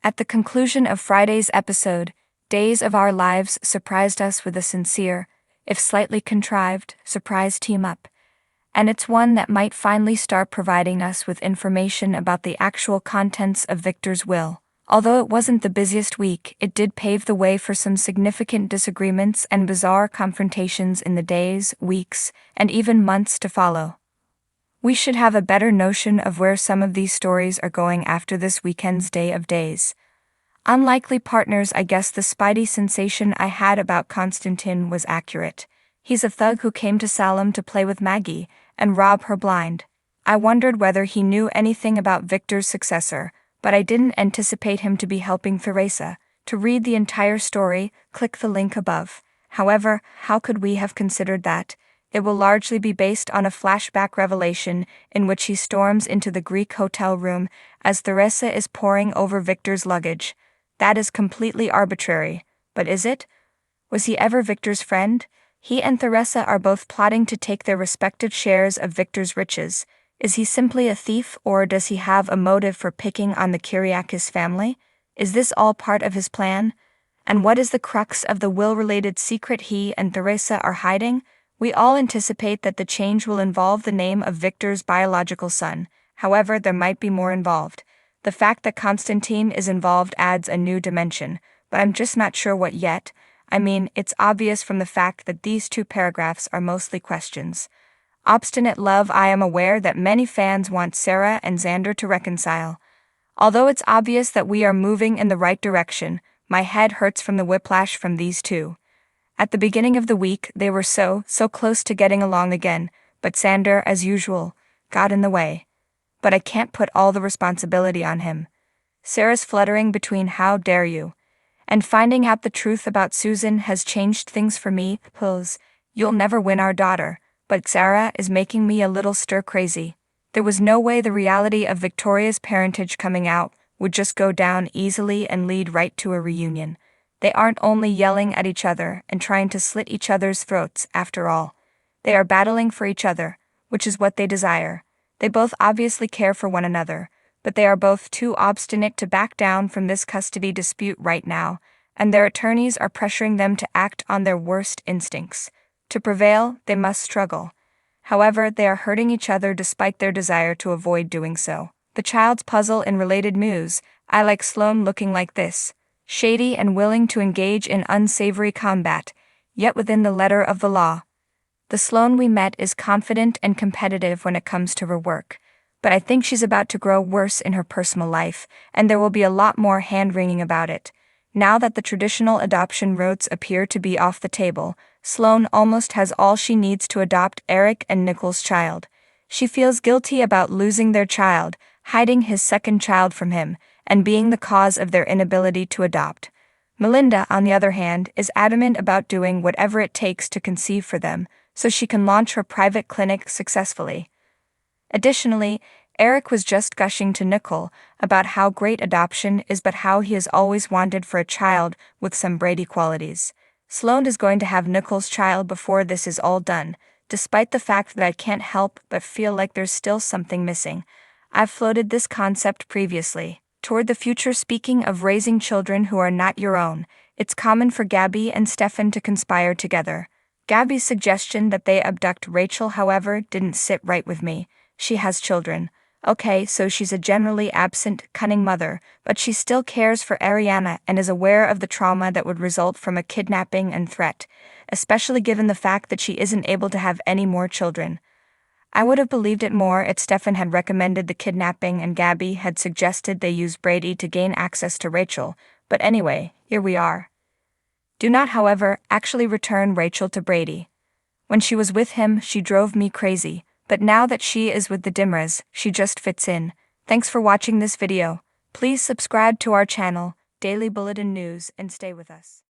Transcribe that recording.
At the conclusion of Friday's episode, Days of Our Lives surprised us with a sincere, if slightly contrived, surprise team-up. And it's one that might finally start providing us with information about the actual contents of Victor's will. Although it wasn't the busiest week, it did pave the way for some significant disagreements and bizarre confrontations in the days, weeks, and even months to follow. We should have a better notion of where some of these stories are going after this weekend's Day of Days. Unlikely partners. I guess the Spidey sensation I had about Constantine was accurate. He's a thug who came to Salem to play with Maggie and rob her blind. I wondered whether he knew anything about Victor's successor, but I didn't anticipate him to be helping Theresa. To read the entire story, click the link above. However, how could we have considered that? It will largely be based on a flashback revelation in which he storms into the Greek hotel room as Theresa is poring over Victor's luggage. That is completely arbitrary, but is it? Was he ever Victor's friend? He and Theresa are both plotting to take their respective shares of Victor's riches. Is he simply a thief, or does he have a motive for picking on the Kyriakis family? Is this all part of his plan? And what is the crux of the will-related secret he and Theresa are hiding? We all anticipate that the change will involve the name of Victor's biological son. However, there might be more involved. The fact that Constantine is involved adds a new dimension, but I'm just not sure what yet. I mean, it's obvious from the fact that these two paragraphs are mostly questions. Obstinate love. I am aware that many fans want Sarah and Xander to reconcile. Although it's obvious that we are moving in the right direction, my head hurts from the whiplash from these two. At the beginning of the week, they were so close to getting along again, but Xander, as usual, got in the way. But I can't put all the responsibility on him. Sarah's fluttering between "how dare you" and finding out the truth about Susan has changed things for me. Pills, you'll never win our daughter, but Sarah is making me a little stir-crazy. There was no way the reality of Victoria's parentage coming out would just go down easily and lead right to a reunion. They aren't only yelling at each other and trying to slit each other's throats, after all. They are battling for each other, which is what they desire. They both obviously care for one another, but they are both too obstinate to back down from this custody dispute right now, and their attorneys are pressuring them to act on their worst instincts. To prevail, they must struggle. However, they are hurting each other despite their desire to avoid doing so. The child's puzzle in related news. I like Sloane looking like this. Shady and willing to engage in unsavory combat, yet within the letter of the law. The Sloane we met is confident and competitive when it comes to her work, but I think she's about to grow worse in her personal life, and there will be a lot more hand-wringing about it. Now that the traditional adoption routes appear to be off the table, Sloane almost has all she needs to adopt Eric and Nichols' child. She feels guilty about losing their child, hiding his second child from him, and being the cause of their inability to adopt. Melinda, on the other hand, is adamant about doing whatever it takes to conceive for them, so she can launch her private clinic successfully. Additionally, Eric was just gushing to Nicole about how great adoption is, but how he has always wanted for a child with some Brady qualities. Sloane is going to have Nicole's child before this is all done, despite the fact that I can't help but feel like there's still something missing. I've floated this concept previously. Toward the future. Speaking of raising children who are not your own, it's common for Gabby and Stefan to conspire together. Gabby's suggestion that they abduct Rachel, however, didn't sit right with me. She has children. Okay, so she's a generally absent, cunning mother, but she still cares for Ariana and is aware of the trauma that would result from a kidnapping and threat, especially given the fact that she isn't able to have any more children. I would have believed it more if Stefan had recommended the kidnapping and Gabby had suggested they use Brady to gain access to Rachel, but anyway, here we are. Do not, however, actually return Rachel to Brady. When she was with him, she drove me crazy, but now that she is with the Dimras, she just fits in. Thanks for watching this video. Please subscribe to our channel, Daily Bulletin News, and stay with us.